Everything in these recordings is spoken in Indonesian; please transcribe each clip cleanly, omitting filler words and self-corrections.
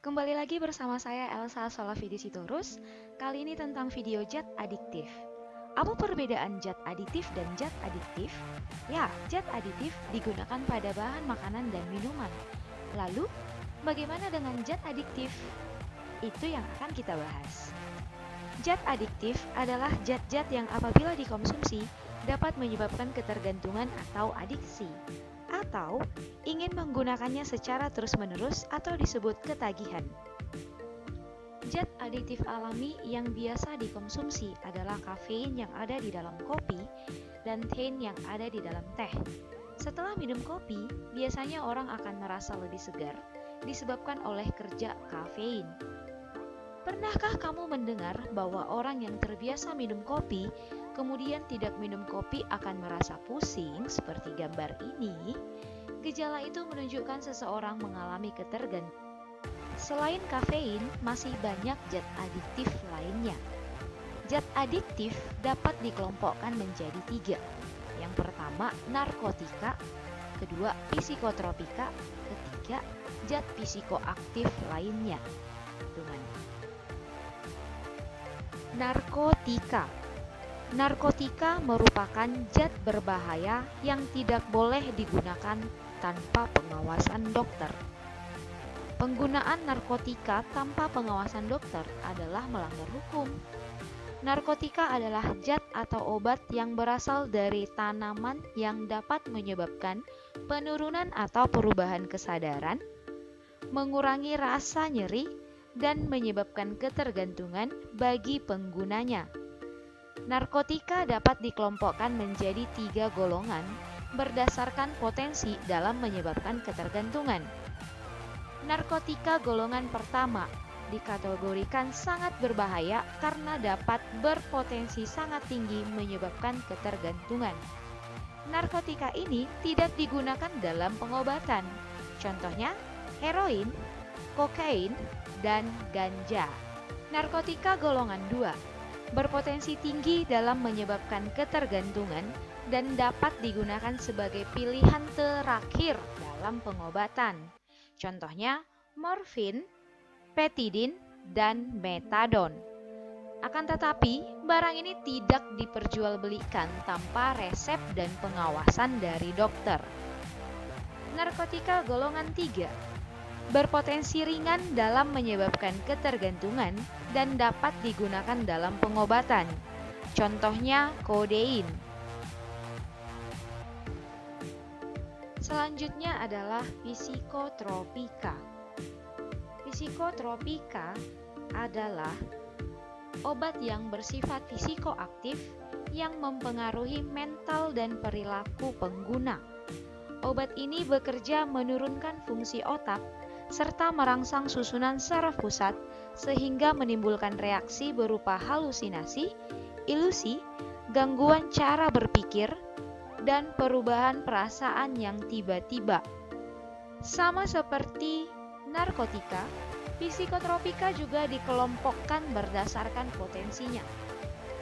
Kembali lagi bersama saya Elsa Solavidi Sitorus. Kali ini tentang video zat adiktif. Apa perbedaan zat aditif dan zat adiktif? Ya, zat aditif digunakan pada bahan makanan dan minuman. Lalu, bagaimana dengan zat adiktif? Itu yang akan kita bahas. Zat adiktif adalah zat-zat yang apabila dikonsumsi dapat menyebabkan ketergantungan atau adiksi, atau ingin menggunakannya secara terus-menerus atau disebut ketagihan. Zat adiktif alami yang biasa dikonsumsi adalah kafein yang ada di dalam kopi dan tein yang ada di dalam teh. Setelah minum kopi, biasanya orang akan merasa lebih segar disebabkan oleh kerja kafein. Pernahkah kamu mendengar bahwa orang yang terbiasa minum kopi, kemudian tidak minum kopi akan merasa pusing seperti gambar ini? Gejala itu menunjukkan seseorang mengalami ketergantungan. Selain kafein, masih banyak zat adiktif lainnya. Zat adiktif dapat dikelompokkan menjadi 3. Yang pertama, narkotika. Kedua, psikotropika. Ketiga, zat psikoaktif lainnya. Narkotika. Narkotika merupakan zat berbahaya yang tidak boleh digunakan tanpa pengawasan dokter. Penggunaan narkotika tanpa pengawasan dokter adalah melanggar hukum. Narkotika adalah zat atau obat yang berasal dari tanaman yang dapat menyebabkan penurunan atau perubahan kesadaran, mengurangi rasa nyeri, dan menyebabkan ketergantungan bagi penggunanya. Narkotika dapat dikelompokkan menjadi 3 golongan berdasarkan potensi dalam menyebabkan ketergantungan. Narkotika golongan pertama dikategorikan sangat berbahaya karena dapat berpotensi sangat tinggi menyebabkan ketergantungan. Narkotika ini tidak digunakan dalam pengobatan. Contohnya, heroin, kokain, dan ganja. Narkotika golongan 2 berpotensi tinggi dalam menyebabkan ketergantungan dan dapat digunakan sebagai pilihan terakhir dalam pengobatan. Contohnya, morfin, petidin, dan metadon. Akan tetapi, barang ini tidak diperjualbelikan tanpa resep dan pengawasan dari dokter. Narkotika golongan 3 berpotensi ringan dalam menyebabkan ketergantungan dan dapat digunakan dalam pengobatan. Contohnya kodein. Selanjutnya adalah psikotropika. Psikotropika adalah obat yang bersifat psikoaktif yang mempengaruhi mental dan perilaku pengguna. Obat ini bekerja menurunkan fungsi otak serta merangsang susunan saraf pusat sehingga menimbulkan reaksi berupa halusinasi, ilusi, gangguan cara berpikir, dan perubahan perasaan yang tiba-tiba. Sama seperti narkotika, psikotropika juga dikelompokkan berdasarkan potensinya.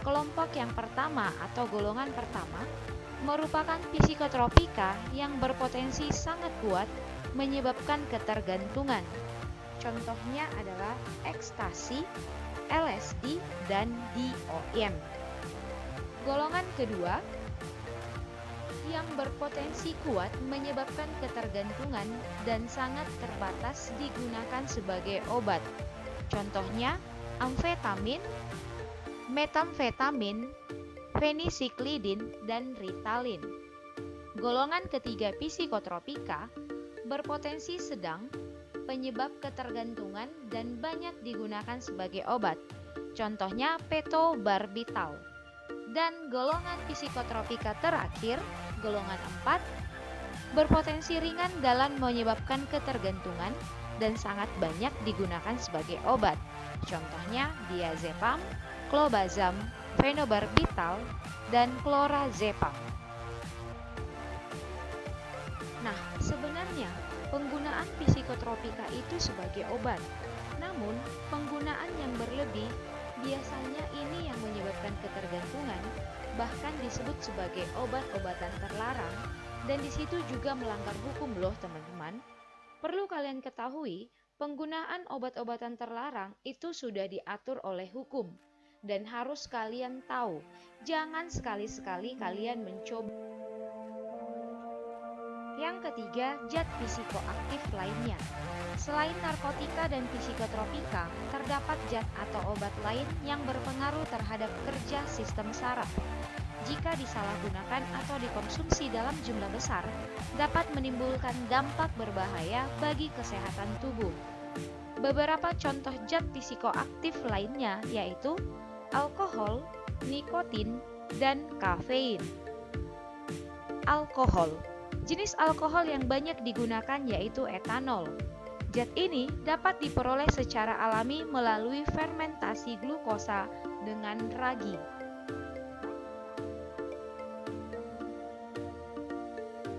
Kelompok yang pertama atau golongan pertama merupakan psikotropika yang berpotensi sangat kuat menyebabkan ketergantungan. Contohnya adalah ekstasi, LSD, dan DOM. Golongan kedua yang berpotensi kuat menyebabkan ketergantungan dan sangat terbatas digunakan sebagai obat. Contohnya amfetamin, metamfetamin, fenisiklidin, dan ritalin. Golongan ketiga psikotropika berpotensi sedang, penyebab ketergantungan, dan banyak digunakan sebagai obat. Contohnya petobarbital. Dan golongan psikotropika terakhir, golongan 4, berpotensi ringan dalam menyebabkan ketergantungan dan sangat banyak digunakan sebagai obat. Contohnya diazepam, clobazam, fenobarbital, dan clorazepam. Nah, sebenarnya penggunaan psikotropika itu sebagai obat. Namun, penggunaan yang berlebih biasanya ini yang menyebabkan ketergantungan, bahkan disebut sebagai obat-obatan terlarang, dan di situ juga melanggar hukum loh teman-teman. Perlu kalian ketahui Penggunaan obat-obatan terlarang itu sudah diatur oleh hukum dan harus kalian tahu. Jangan sekali-sekali kalian mencoba. Yang ketiga, zat psikoaktif lainnya. Selain narkotika dan psikotropika, terdapat zat atau obat lain yang berpengaruh terhadap kerja sistem saraf. Jika disalahgunakan atau dikonsumsi dalam jumlah besar, dapat menimbulkan dampak berbahaya bagi kesehatan tubuh. Beberapa contoh zat psikoaktif lainnya yaitu alkohol, nikotin, dan kafein. Alkohol. Jenis alkohol yang banyak digunakan yaitu etanol. Zat ini dapat diperoleh secara alami melalui fermentasi glukosa dengan ragi.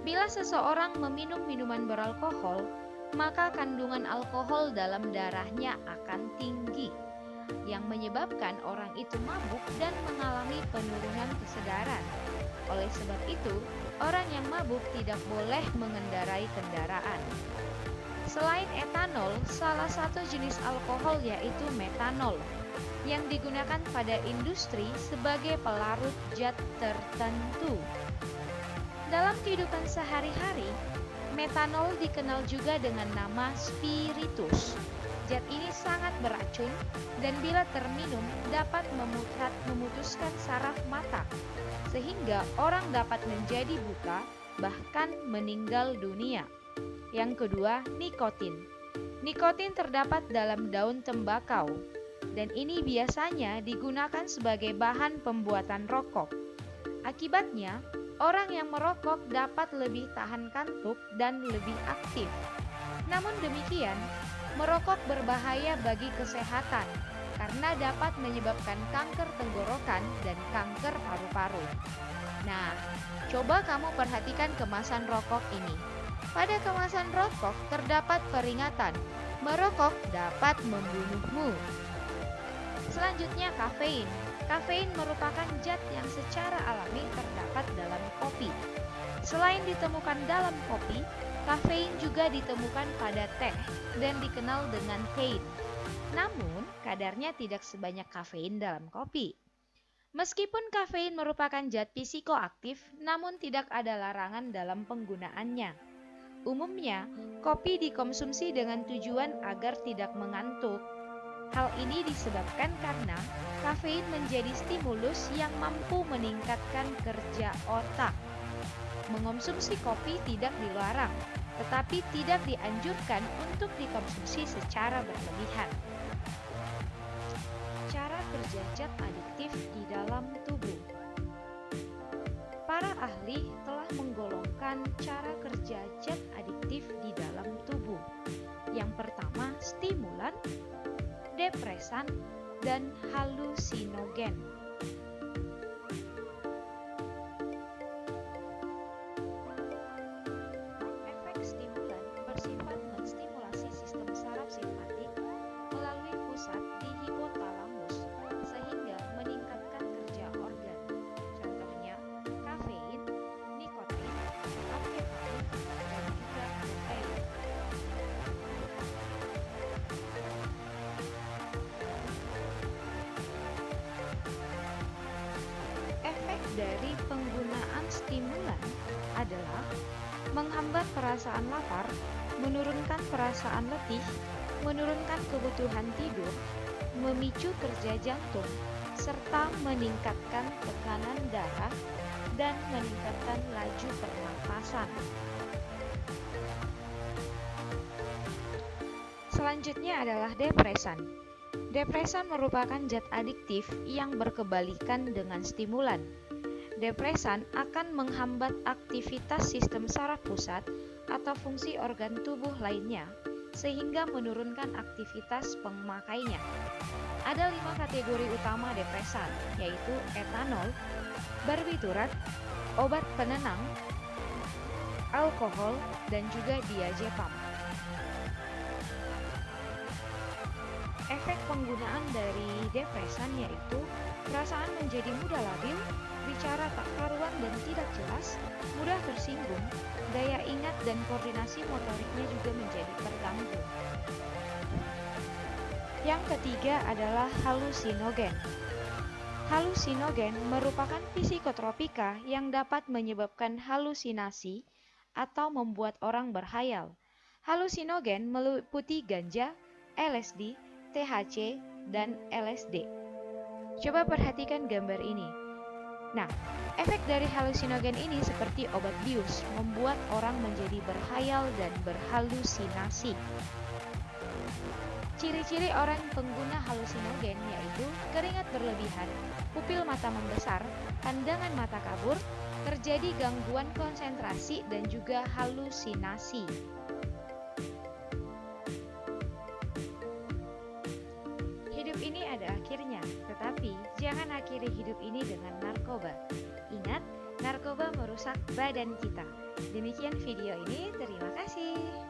Bila seseorang meminum minuman beralkohol, maka kandungan alkohol dalam darahnya akan tinggi, yang menyebabkan orang itu mabuk dan mengalami penurunan kesadaran. Oleh sebab itu, orang yang mabuk tidak boleh mengendarai kendaraan. Selain etanol, salah satu jenis alkohol yaitu metanol, yang digunakan pada industri sebagai pelarut zat tertentu. Dalam kehidupan sehari-hari, metanol dikenal juga dengan nama spiritus. Zat ini sangat beracun dan bila terminum dapat memutuskan saraf mata, sehingga orang dapat menjadi buta, bahkan meninggal dunia. Yang kedua, nikotin. Nikotin terdapat dalam daun tembakau, dan ini biasanya digunakan sebagai bahan pembuatan rokok. Akibatnya, orang yang merokok dapat lebih tahan kantuk dan lebih aktif. Namun demikian, merokok berbahaya bagi kesehatan karena dapat menyebabkan kanker tenggorokan dan kanker paru-paru. Nah, coba kamu perhatikan kemasan rokok ini. Pada kemasan rokok terdapat peringatan, merokok dapat membunuhmu. Selanjutnya, kafein. Kafein merupakan zat yang secara alami terdapat dalam kopi. Selain ditemukan dalam kopi, kafein juga ditemukan pada teh dan dikenal dengan tein. Namun, kadarnya tidak sebanyak kafein dalam kopi. Meskipun kafein merupakan zat psikoaktif, namun tidak ada larangan dalam penggunaannya. Umumnya, kopi dikonsumsi dengan tujuan agar tidak mengantuk. Hal ini disebabkan karena kafein menjadi stimulus yang mampu meningkatkan kerja otak. Mengonsumsi kopi tidak dilarang, tetapi tidak dianjurkan untuk dikonsumsi secara berlebihan. Cara kerja zat adiktif di dalam tubuh. Para ahli telah menggolongkan cara kerja zat adiktif di dalam tubuh. Yang pertama, stimulan, depresan, dan halusinogen. Efek stimulan bersifat menstimulasi sistem saraf simpatik melalui pusat di hipotalamus sehingga meningkatkan kerja organ. Contohnya, kafein, nikotin, amfetamin, dan juga kokain. Efek dari penggunaan stimulan adalah menghambat perasaan lapar, menurunkan perasaan letih, menurunkan kebutuhan tidur, memicu kerja jantung, serta meningkatkan tekanan darah dan meningkatkan laju pernapasan. Selanjutnya adalah depresan. Depresan merupakan zat adiktif yang berkebalikan dengan stimulan. Depresan akan menghambat aktivitas sistem saraf pusat atau fungsi organ tubuh lainnya, sehingga menurunkan aktivitas pemakainya. Ada 5 kategori utama depresan, yaitu etanol, barbiturat, obat penenang, alkohol, dan juga diazepam. Efek penggunaan dari depresan yaitu perasaan menjadi mudah labil, bicara tak karuan dan tidak jelas, mudah tersinggung, daya ingat dan koordinasi motoriknya juga menjadi terganggu. Yang ketiga adalah halusinogen. Halusinogen merupakan psikotropika yang dapat menyebabkan halusinasi atau membuat orang berhayal. Halusinogen meliputi ganja, LSD, THC, dan LSD. Coba perhatikan gambar ini. Nah, efek dari halusinogen ini seperti obat bius, membuat orang menjadi berhayal dan berhalusinasi. Ciri-ciri orang pengguna halusinogen yaitu keringat berlebihan, pupil mata membesar, pandangan mata kabur, terjadi gangguan konsentrasi dan juga halusinasi. Hidup ini ada akhirnya, tetapi jangan akhiri hidup ini dengan narkoba. Ingat, narkoba merusak badan kita. Demikian video ini, terima kasih.